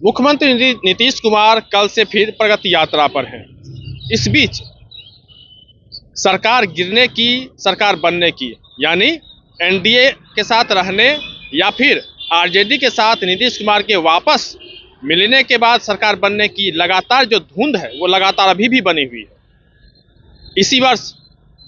मुख्यमंत्री नीतीश कुमार कल से फिर प्रगति यात्रा पर हैं। इस बीच सरकार गिरने की, सरकार बनने की, यानी एनडीए के साथ रहने या फिर आरजेडी के साथ नीतीश कुमार के वापस मिलने के बाद सरकार बनने की लगातार जो धुंध है वो लगातार अभी भी बनी हुई है। इसी वर्ष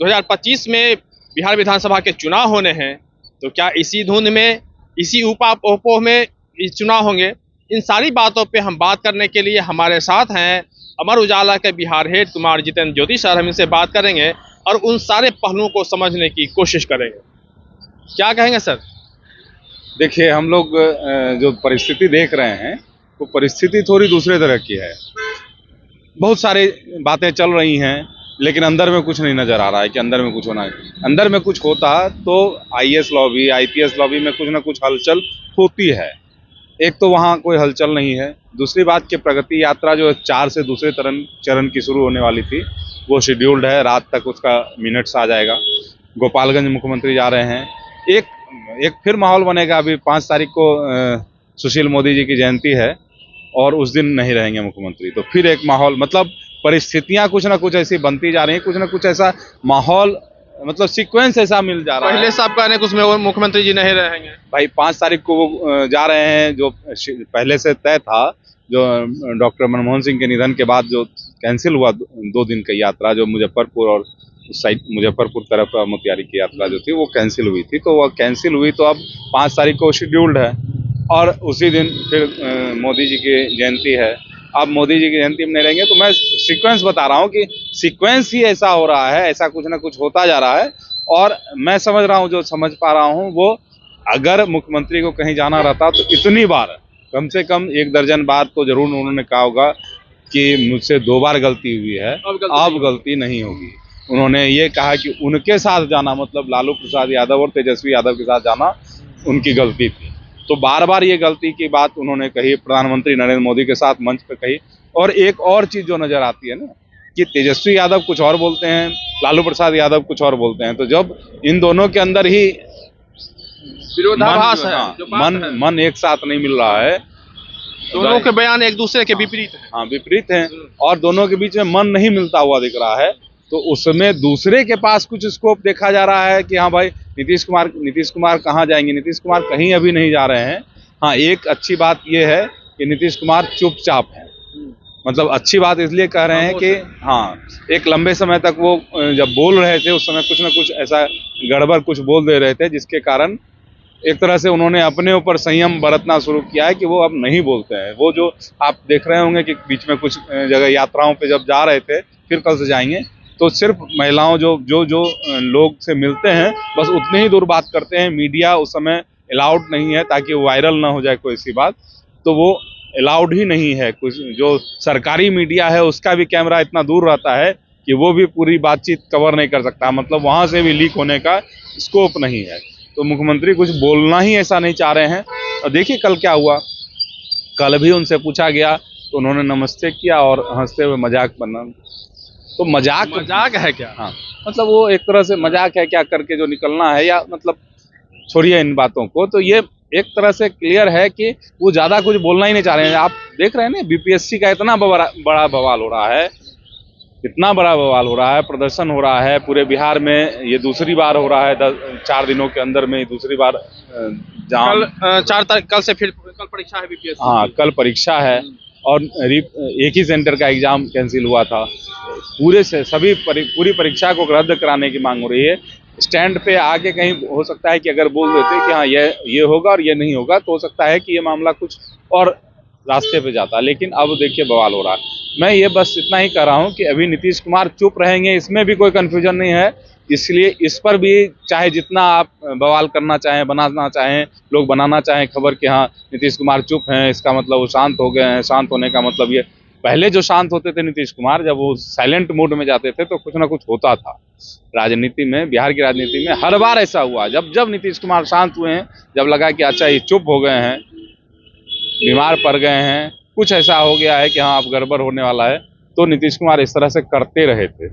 2025 में बिहार विधानसभा के चुनाव होने हैं, तो क्या इसी धुंध में, इसी ऊपापोह में चुनाव होंगे? इन सारी बातों पे हम बात करने के लिए हमारे साथ हैं अमर उजाला के बिहार हेड कुमार जितेंद्र ज्योति सर। हम इनसे बात करेंगे और उन सारे पहलुओं को समझने की कोशिश करेंगे। क्या कहेंगे सर? देखिए, हम लोग जो परिस्थिति देख रहे हैं वो परिस्थिति थोड़ी दूसरे तरह की है। बहुत सारी बातें चल रही हैं, लेकिन अंदर में कुछ नहीं नजर आ रहा है कि अंदर में कुछ होना है। अंदर में कुछ होता तो आईएएस लॉबी, आईपीएस लॉबी में कुछ ना कुछ हलचल होती है। एक तो वहाँ कोई हलचल नहीं है। दूसरी बात कि प्रगति यात्रा जो 4 से दूसरे चरण की शुरू होने वाली थी वो शेड्यूल्ड है, रात तक उसका मिनट्स आ जाएगा। गोपालगंज मुख्यमंत्री जा रहे हैं। एक फिर माहौल बनेगा। अभी 5 तारीख को सुशील मोदी जी की जयंती है और उस दिन नहीं रहेंगे मुख्यमंत्री, तो फिर एक माहौल, मतलब परिस्थितियां कुछ ना कुछ ऐसी बनती जा रही हैं, कुछ ना कुछ ऐसा माहौल, मतलब सीक्वेंस ऐसा मिल जा रहा है। पहले साहब कहने कुछ में मुख्यमंत्री जी नहीं रहेंगे भाई। 5 तारीख को वो जा रहे हैं, जो पहले से तय था, जो डॉक्टर मनमोहन सिंह के निधन के बाद जो कैंसिल हुआ 2 दिन की यात्रा, जो मुजफ्फरपुर और उस साइड मुजफ्फरपुर तरफ मोतिहारी की यात्रा जो थी वो कैंसिल हुई थी, तो वह कैंसिल हुई, तो अब 5 तारीख को शेड्यूल्ड है और उसी दिन फिर मोदी जी की जयंती है। अब मोदी जी की जयंती में नहीं रहेंगे, तो मैं सीक्वेंस बता रहा हूँ कि सीक्वेंस ही ऐसा हो रहा है, ऐसा कुछ ना कुछ होता जा रहा है। और मैं समझ रहा हूँ, जो समझ पा रहा हूँ, वो अगर मुख्यमंत्री को कहीं जाना रहता तो इतनी बार, कम से कम 1 दर्जन बार तो जरूर उन्होंने कहा होगा कि मुझसे 2 बार गलती हुई है, अब गलती नहीं होगी। उन्होंने ये कहा कि उनके साथ जाना, मतलब लालू प्रसाद यादव और तेजस्वी यादव के साथ जाना उनकी गलती थी। तो बार बार ये गलती की बात उन्होंने कही, प्रधानमंत्री नरेंद्र मोदी के साथ मंच पर कही। और एक और चीज जो नजर आती है ना, कि तेजस्वी यादव कुछ और बोलते हैं, लालू प्रसाद यादव कुछ और बोलते हैं, तो जब इन दोनों के अंदर ही विरोधाभास है, मन एक साथ नहीं मिल रहा है, दोनों के बयान एक दूसरे के विपरीत हैं। हाँ, विपरीत हैं, और दोनों के बीच में मन नहीं मिलता हुआ दिख रहा है, तो उसमें दूसरे के पास कुछ स्कोप देखा जा रहा है कि हाँ भाई, नीतीश कुमार कहाँ जाएंगे? नीतीश कुमार कहीं अभी नहीं जा रहे हैं। हाँ, एक अच्छी बात यह है कि नीतीश कुमार चुपचाप है। मतलब अच्छी बात इसलिए कह रहे हैं कि हाँ, एक लंबे समय तक वो जब बोल रहे थे उस समय कुछ ना कुछ ऐसा गड़बड़ कुछ बोल दे रहे थे, जिसके कारण एक तरह से उन्होंने अपने ऊपर संयम बरतना शुरू किया है कि वो अब नहीं बोलते हैं। वो जो आप देख रहे होंगे कि बीच में कुछ जगह यात्राओं पे जब जा रहे थे, फिर कल से जाएंगे, तो सिर्फ महिलाओं जो लोग से मिलते हैं बस उतने ही दूर बात करते हैं। मीडिया उस समय अलाउड नहीं है, ताकि वायरल ना हो जाए कोई सी बात, तो वो अलाउड ही नहीं है। कुछ जो सरकारी मीडिया है उसका भी कैमरा इतना दूर रहता है कि वो भी पूरी बातचीत कवर नहीं कर सकता, मतलब वहां से भी लीक होने का स्कोप नहीं है। तो मुख्यमंत्री कुछ बोलना ही ऐसा नहीं चाह रहे हैं। और देखिए कल क्या हुआ। कल भी उनसे पूछा गया तो उन्होंने नमस्ते किया और हंसते हुए मजाक बना। तो मजाक है क्या? हाँ, मतलब वो एक तरह से मजाक है क्या करके जो निकलना है, या मतलब छोड़िए इन बातों को। तो ये एक तरह से क्लियर है कि वो ज्यादा कुछ बोलना ही नहीं चाह रहे हैं। आप देख रहे हैं ना, बीपीएससी का इतना बड़ा बवाल हो रहा है, इतना बड़ा बवाल हो रहा है, प्रदर्शन हो रहा है पूरे बिहार में। ये दूसरी बार हो रहा है 4 दिनों के अंदर में, दूसरी बार कल 4 तारीख, कल से फिर कल परीक्षा है बीपीएससी। हाँ, कल परीक्षा है और एक ही सेंटर का एग्जाम कैंसिल हुआ था। पूरी परीक्षा को रद्द कराने की मांग हो रही है। स्टैंड पे आके कहीं हो सकता है कि अगर बोल देते कि हाँ ये होगा और ये नहीं होगा, तो हो सकता है कि ये मामला कुछ और रास्ते पे जाता, लेकिन अब देखिए बवाल हो रहा है। मैं ये बस इतना ही कह रहा हूँ कि अभी नीतीश कुमार चुप रहेंगे, इसमें भी कोई कंफ्यूजन नहीं है। इसलिए इस पर भी चाहे जितना आप बवाल करना चाहें, बनाना चाहें, लोग बनाना चाहें खबर कि हाँ नीतीश कुमार चुप हैं, इसका मतलब वो शांत हो गए हैं। शांत होने का मतलब ये, पहले जो शांत होते थे नीतीश कुमार, जब वो साइलेंट मोड में जाते थे तो कुछ ना कुछ होता था राजनीति में। बिहार की राजनीति में हर बार ऐसा हुआ, जब नीतीश कुमार शांत हुए हैं, जब लगा कि अच्छा ये चुप हो गए हैं, बीमार पड़ गए हैं, कुछ ऐसा हो गया है कि हाँ अब गड़बड़ होने वाला है, तो नीतीश कुमार इस तरह से करते रहे थे।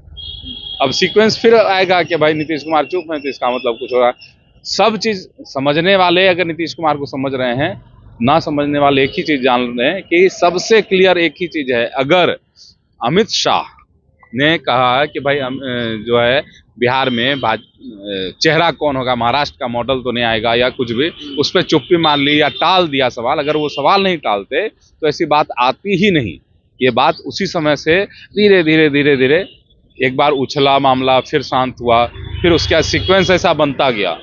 अब सीक्वेंस फिर आएगा कि भाई नीतीश कुमार चुप है, तो इसका मतलब कुछ हो रहा है। सब चीज समझने वाले अगर नीतीश कुमार को समझ रहे हैं ना समझने वाले एक ही चीज जान रहे हैं कि सबसे क्लियर एक ही चीज है, अगर अमित शाह ने कहा कि भाई जो है बिहार में चेहरा कौन होगा, महाराष्ट्र का मॉडल तो नहीं आएगा या कुछ भी, उस पर चुप्पी मान ली या टाल दिया सवाल, अगर वो सवाल नहीं टालते तो ऐसी बात आती ही नहीं। ये बात उसी समय से धीरे धीरे धीरे धीरे एक बार उछला मामला, फिर शांत हुआ, फिर उसका सीक्वेंस ऐसा बनता गया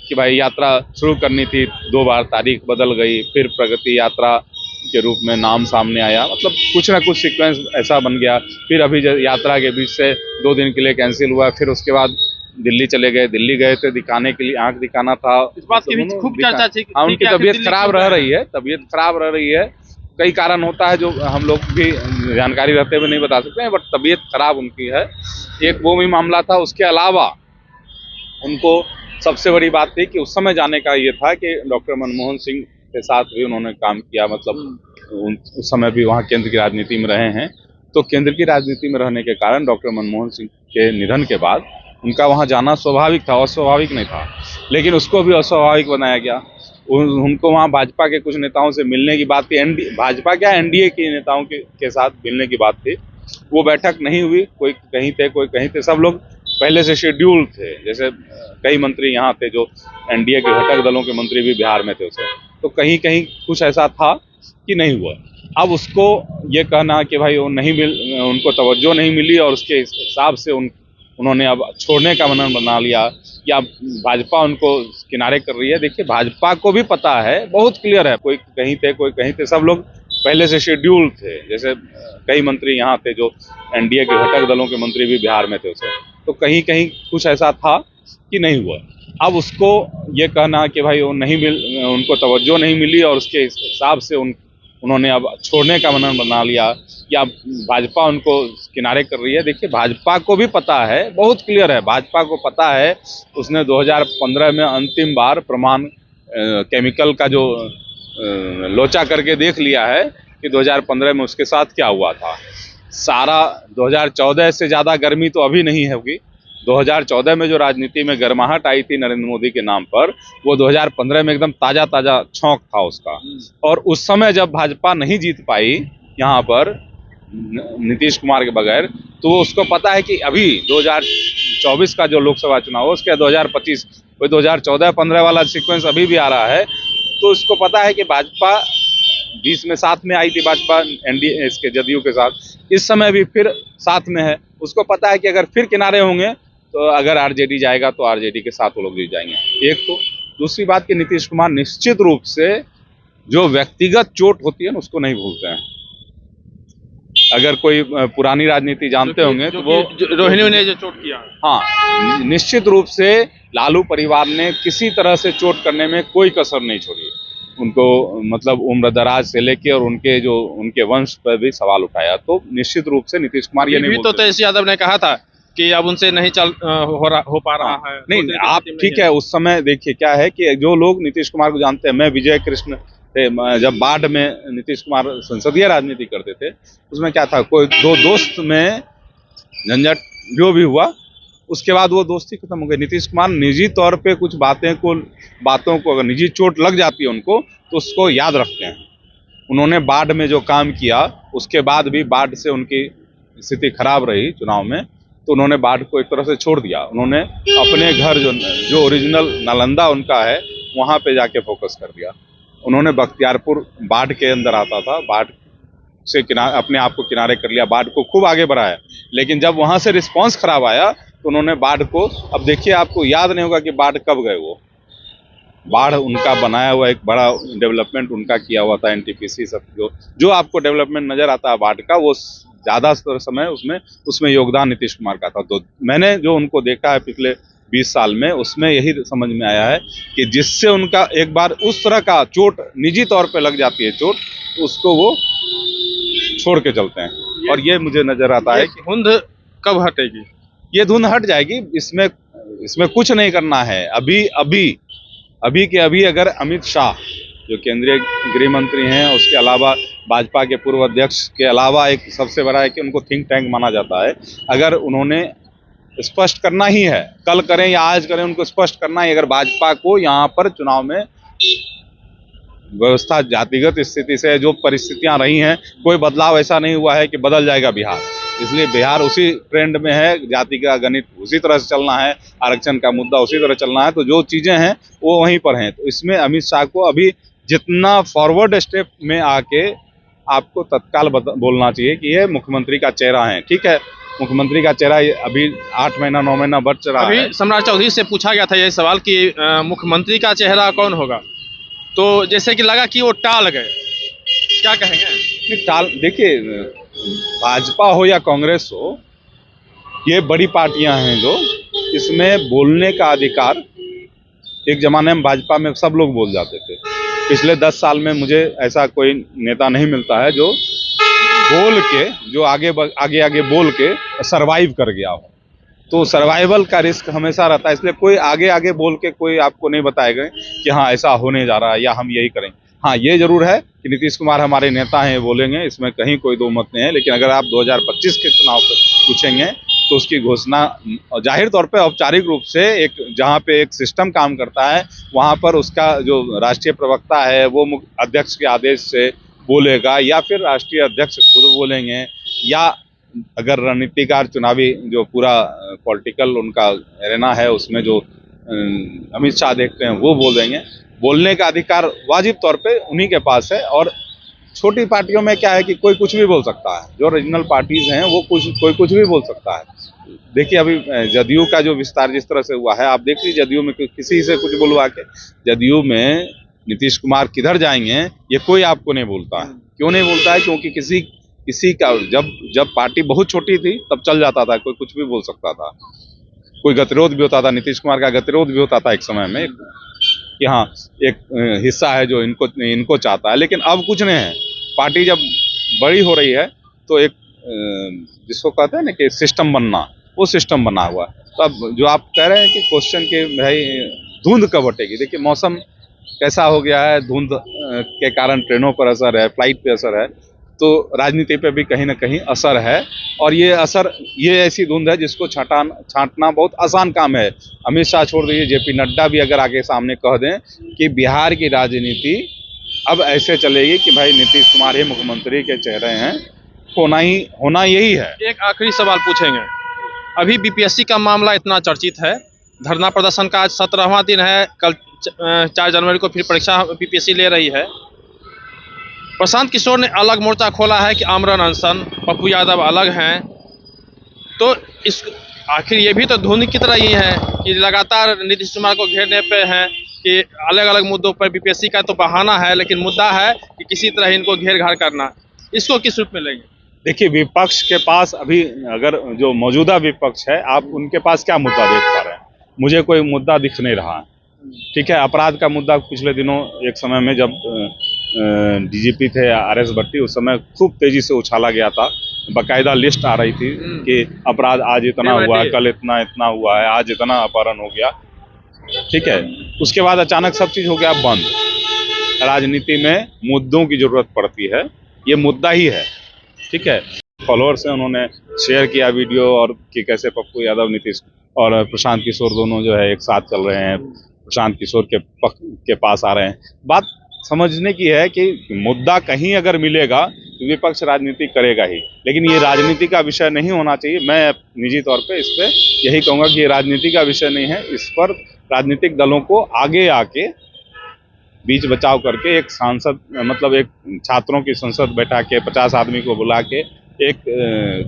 कि भाई यात्रा शुरू करनी थी, 2 बार तारीख बदल गई, फिर प्रगति यात्रा के रूप में नाम सामने आया, मतलब कुछ ना कुछ सीक्वेंस ऐसा बन गया। फिर अभी यात्रा के बीच से 2 दिन के लिए कैंसिल हुआ, फिर उसके बाद दिल्ली चले गए, दिल्ली गए थे दिखाने के लिए, आंख दिखाना था। इस बात की भी खूब चर्चा थी। हाँ, उनकी तबीयत खराब रह रही है, तबीयत खराब रह रही है, कई कारण होता है जो हम लोग भी जानकारी रहते हुए नहीं बता सकते हैं, बट तबीयत खराब उनकी है, एक वो भी मामला था। उसके अलावा उनको सबसे बड़ी बात थी कि उस समय जाने का ये था कि डॉक्टर मनमोहन सिंह के साथ भी उन्होंने काम किया, मतलब उस समय भी वहाँ केंद्र की राजनीति में रहे हैं, तो केंद्र की राजनीति में रहने के कारण डॉक्टर मनमोहन सिंह के निधन के बाद उनका वहाँ जाना स्वाभाविक था, अस्वाभाविक नहीं था, लेकिन उसको भी अस्वाभाविक बनाया गया। उनको वहाँ भाजपा के कुछ नेताओं से मिलने की बात थी, भाजपा क्या एनडीए के नेताओं के साथ मिलने की बात थी, वो बैठक नहीं हुई, कोई कहीं थे कोई कहीं थे, सब लोग पहले से शेड्यूल थे। जैसे कई मंत्री यहाँ थे जो एनडीए के घटक दलों के मंत्री भी बिहार में थे उसे, तो कहीं कहीं कुछ ऐसा था कि नहीं हुआ। अब उसको ये कहना कि भाई वो उनको तवज्जो नहीं मिली और उसके हिसाब से उन्होंने अब छोड़ने का मन बना लिया या भाजपा उनको किनारे कर रही है। देखिए, भाजपा को भी पता है, बहुत क्लियर है, कोई कहीं थे कोई कहीं थे, सब लोग पहले से शेड्यूल थे। जैसे कई मंत्री यहाँ थे जो एनडीए के घटक दलों के मंत्री भी बिहार में थे उसे, तो कहीं कहीं कुछ ऐसा था कि नहीं हुआ। अब उसको ये कहना कि भाई वो उनको तवज्जो नहीं मिली और उसके हिसाब से उन्होंने अब छोड़ने का मन बना लिया या भाजपा उनको किनारे कर रही है। देखिए, भाजपा को भी पता है, बहुत क्लियर है, भाजपा को पता है, उसने 2015 में अंतिम बार प्रमाण केमिकल का जो लोचा करके देख लिया है कि 2015 में उसके साथ क्या हुआ था। सारा 2014 से ज़्यादा गर्मी तो अभी नहीं होगी। 2014 में जो राजनीति में गर्माहट आई थी नरेंद्र मोदी के नाम पर, वो 2015 में एकदम ताज़ा ताज़ा छौंक था उसका। और उस समय जब भाजपा नहीं जीत पाई यहाँ पर नीतीश कुमार के बगैर, तो वो उसको पता है कि अभी 2024 का जो लोकसभा चुनाव है उसके 2025 वो 2014-15 वाला सीक्वेंस अभी भी आ रहा है, तो उसको पता है कि भाजपा 20 में साथ में आई थी, भाजपा एनडीए इसके जदयू के साथ, इस समय भी फिर साथ में है। उसको पता है कि अगर फिर किनारे होंगे तो अगर आरजेडी जाएगा तो आरजेडी के साथ वो लोग जीत जाएंगे। एक तो दूसरी बात कि नीतीश कुमार निश्चित रूप से जो व्यक्तिगत चोट होती है ना उसको नहीं भूलते हैं। अगर कोई पुरानी राजनीति जानते होंगे तो वो रोहिणी ने जो चोट किया, हाँ, निश्चित रूप से लालू परिवार ने किसी तरह से चोट करने में कोई कसर नहीं छोड़ी। उनको मतलब उम्र दराज से लेके और उनके वंश पर भी सवाल उठाया, तो निश्चित रूप से नीतीश कुमार ये नहीं तो तेजस्वी यादव ने कहा था कि अब उनसे नहीं हो पा रहा है। नहीं, आप ठीक है, उस समय देखिए क्या है कि जो लोग नीतीश कुमार को जानते हैं, मैं विजय कृष्ण थे, जब बाढ़ में नीतीश कुमार संसदीय राजनीति करते थे, उसमें क्या था, कोई 2 दोस्त में झंझट जो भी हुआ, उसके बाद वो दोस्ती खत्म हो गई। नीतीश कुमार निजी तौर पे कुछ बातों को अगर निजी चोट लग जाती है उनको, तो उसको याद रखते हैं। उन्होंने बाढ़ में जो काम किया, उसके बाद भी बाढ़ से उनकी स्थिति खराब रही चुनाव में, तो उन्होंने बाढ़ को एक तरह से छोड़ दिया। उन्होंने अपने घर जो ओरिजिनल नालंदा उनका है वहाँ पे जाके फोकस कर दिया। उन्होंने बख्तियारपुर बाढ़ के अंदर आता था, बाढ़ से अपने आप को किनारे कर लिया, बाढ़ को खूब आगे बढ़ाया, लेकिन जब वहाँ से रिस्पांस खराब आया तो उन्होंने बाढ़ को, अब देखिए आपको याद नहीं होगा कि बाढ़ कब गए, वो बाढ़ उनका बनाया हुआ एक बड़ा डेवलपमेंट उनका किया हुआ था, एनटीपीसी सब जो आपको डेवलपमेंट नजर आता है बाढ़ का, वो ज़्यादा समय उसमें योगदान नीतीश कुमार का था। तो मैंने जो उनको देखा है पिछले 20 साल में, उसमें यही समझ में आया है कि जिससे उनका एक बार उस तरह का चोट निजी तौर पे लग जाती है चोट, तो उसको वो छोड़ के चलते हैं। और ये मुझे नजर आता है कि धुंध कब हटेगी, ये धुंध हट जाएगी। इसमें कुछ नहीं करना है। अभी के अभी अगर अमित शाह जो केंद्रीय गृह मंत्री हैं, उसके अलावा भाजपा के पूर्व अध्यक्ष के अलावा एक सबसे बड़ा है कि उनको थिंक टैंक माना जाता है, अगर उन्होंने स्पष्ट करना ही है, कल करें या आज करें, उनको स्पष्ट करना है अगर भाजपा को यहाँ पर चुनाव में व्यवस्था जातिगत स्थिति से जो परिस्थितियां रही हैं, कोई बदलाव ऐसा नहीं हुआ है कि बदल जाएगा बिहार। इसलिए बिहार उसी ट्रेंड में है, जाति का गणित उसी तरह से चलना है, आरक्षण का मुद्दा उसी तरह चलना है, तो जो चीजें हैं वो वहीं पर हैं। तो इसमें अमित शाह को अभी जितना फॉरवर्ड स्टेप में आके आपको तत्काल बोलना चाहिए कि ये मुख्यमंत्री का चेहरा है। ठीक है, मुख्यमंत्री का चेहरा अभी 8 महीना 9 महीना बढ़ चला है। अभी सम्राट चौधरी से पूछा गया था ये सवाल कि मुख्यमंत्री का चेहरा कौन होगा, तो जैसे कि लगा कि वो टाल गए, क्या कहेंगे? नहीं, टाल, देखिए भाजपा हो या कांग्रेस हो, ये बड़ी पार्टियां हैं जो इसमें बोलने का अधिकार, एक जमाने में भाजपा में सब लोग बोल जाते थे। पिछले 10 साल में मुझे ऐसा कोई नेता नहीं मिलता है जो बोल के, जो आगे आगे बोल के सरवाइव कर गया हो। तो सर्वाइवल का रिस्क हमेशा रहता है, इसलिए कोई आगे बोल के कोई आपको नहीं बताएगा कि हाँ ऐसा होने जा रहा है या हम यही करेंगे। हाँ, ये जरूर है कि नीतीश कुमार हमारे नेता हैं, बोलेंगे, इसमें कहीं कोई दो मत नहीं है। लेकिन अगर आप 2025 के चुनाव पर पूछेंगे तो उसकी घोषणा जाहिर तौर पे औपचारिक रूप से, एक जहाँ पे एक सिस्टम काम करता है वहाँ पर उसका जो राष्ट्रीय प्रवक्ता है वो अध्यक्ष के आदेश से बोलेगा, या फिर राष्ट्रीय अध्यक्ष खुद बोलेंगे, या अगर रणनीतिकार चुनावी जो पूरा पॉलिटिकल उनका एरेना है उसमें जो अमित शाह देखते हैं वो बोल देंगे। बोलने का अधिकार वाजिब तौर पे उन्हीं के पास है। और छोटी पार्टियों में क्या है कि कोई कुछ भी बोल सकता है, जो रीजनल पार्टीज हैं वो कोई कुछ भी बोल सकता है। देखिए अभी जदयू का जो विस्तार जिस तरह से हुआ है, आप देख लीजिए जदयू में किसी से कुछ बुलवा के, जदयू में नीतीश कुमार किधर जाएंगे ये कोई आपको नहीं बोलता है। क्यों नहीं बोलता है? क्योंकि किसी का जब पार्टी बहुत छोटी थी तब चल जाता था, कोई कुछ भी बोल सकता था, कोई गतिरोध भी होता था। नीतीश कुमार का गतिरोध भी होता था एक समय में कि हाँ एक हिस्सा है जो इनको चाहता है। लेकिन अब कुछ नहीं है, पार्टी जब बड़ी हो रही है तो एक जिसको कहते हैं ना कि सिस्टम बनना, वो सिस्टम बना हुआ है। तो अब जो आप कह रहे हैं कि क्वेश्चन के भाई धुंध कब हटेगी, देखिए मौसम कैसा हो गया है, धुंध के कारण ट्रेनों पर असर है, फ्लाइट पे असर है, तो राजनीति पे भी कहीं ना कहीं असर है। और ये ऐसी धुंध है जिसको छांटना बहुत आसान काम है। अमित शाह छोड़ दीजिए, जेपी नड्डा भी अगर आगे सामने कह दें कि बिहार की राजनीति अब ऐसे चलेगी कि भाई नीतीश कुमार ही मुख्यमंत्री के चेहरे हैं, होना यही है। एक आखिरी सवाल पूछेंगे, अभी बीपीएससी का मामला इतना चर्चित है, धरना प्रदर्शन का आज 17वां दिन है, कल 4 जनवरी को फिर परीक्षा बीपीएससी ले रही है। प्रशांत किशोर ने अलग मोर्चा खोला है कि आमरण अनशन, पप्पू यादव अलग हैं, तो इस आखिर ये भी तो धुन की तरह ही है कि लगातार नीतीश कुमार को घेरने पे हैं कि अलग अलग मुद्दों पर बीपीएससी का तो बहाना है, लेकिन मुद्दा है कि किसी तरह इनको घेर घार करना। इसको किस रूप में लेंगे? देखिए विपक्ष के पास अभी, अगर जो मौजूदा विपक्ष है, आप उनके पास क्या मुद्दा देख पा रहे हैं? मुझे कोई मुद्दा दिख नहीं रहा है। ठीक है, अपराध का मुद्दा पिछले दिनों एक समय में जब डीजीपी थे आरएस भट्टी, उस समय खूब तेजी से उछाला गया था, बाकायदा लिस्ट आ रही थी कि अपराध आज इतना हुआ, कल इतना हुआ है, आज इतना अपहरण हो गया। ठीक है, उसके बाद अचानक सब चीज हो गया बंद। राजनीति में मुद्दों की जरूरत पड़ती है, ये मुद्दा ही है। ठीक है, फॉलोअर्स हैं, उन्होंने शेयर किया वीडियो और कि कैसे पप्पू यादव, नीतीश और प्रशांत किशोर दोनों जो है एक साथ चल रहे हैं, प्रशांत किशोर के पास आ रहे हैं। बात समझने की है कि मुद्दा कहीं अगर मिलेगा तो विपक्ष राजनीति करेगा ही, लेकिन ये राजनीति का विषय नहीं होना चाहिए। मैं निजी तौर पे इस पे यही कहूँगा कि ये राजनीति का विषय नहीं है। इस पर राजनीतिक दलों को आगे आके बीच बचाव करके एक सांसद, मतलब एक छात्रों की संसद बैठा के 50 आदमी को बुला के एक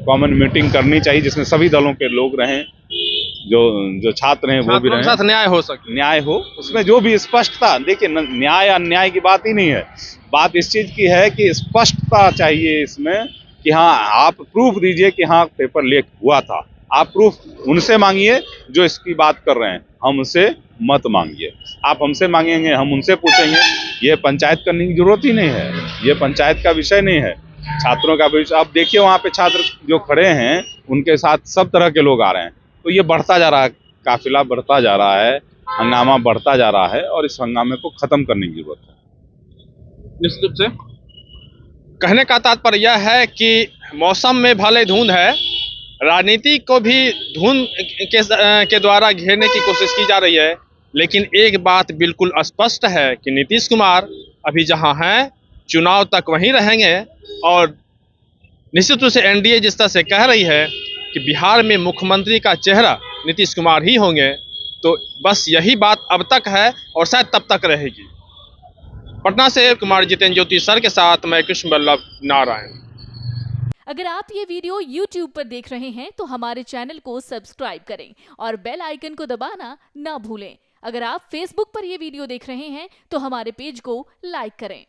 कॉमन मीटिंग करनी चाहिए जिसमें सभी दलों के लोग रहें, जो छात्र हैं वो भी रहें, साथ न्याय हो सके, न्याय हो उसमें, जो भी स्पष्टता। देखिए न्याय अन्याय की बात ही नहीं है, बात इस चीज की है कि स्पष्टता चाहिए इसमें कि हाँ आप प्रूफ दीजिए कि हाँ पेपर लीक हुआ था। आप प्रूफ उनसे मांगिए जो इसकी बात कर रहे हैं, हमसे मत मांगिए। आप हमसे मांगेंगे, हम उनसे पूछेंगे, ये पंचायत करने की जरूरत ही नहीं है, ये पंचायत का विषय नहीं है। छात्रों का भविष्य, आप देखिए वहाँ पे छात्र जो खड़े हैं उनके साथ सब तरह के लोग आ रहे हैं, तो ये बढ़ता जा रहा है, काफिला बढ़ता जा रहा है, हंगामा बढ़ता जा रहा है और इस हंगामे को खत्म करने की जरूरत है। निश्चित रूप से कहने का तात्पर्य यह है कि मौसम में भले धुंध है, राजनीति को भी धुंध के द्वारा घेरने की कोशिश की जा रही है, लेकिन एक बात बिल्कुल स्पष्ट है कि नीतीश कुमार अभी जहां हैं चुनाव तक वहीं रहेंगे। और निश्चित रूप से एनडीए जिस तरह से कह रही है कि बिहार में मुख्यमंत्री का चेहरा नीतीश कुमार ही होंगे, तो बस यही बात अब तक है और शायद तब तक रहेगी। पटना से कुमार जितेंद्र ज्योति सर के साथ मैं कृष्ण बल्लभ नारायण। अगर आप ये वीडियो YouTube पर देख रहे हैं तो हमारे चैनल को सब्सक्राइब करें और बेल आइकन को दबाना ना भूलें। अगर आप Facebook पर ये वीडियो देख रहे हैं तो हमारे पेज को लाइक करें।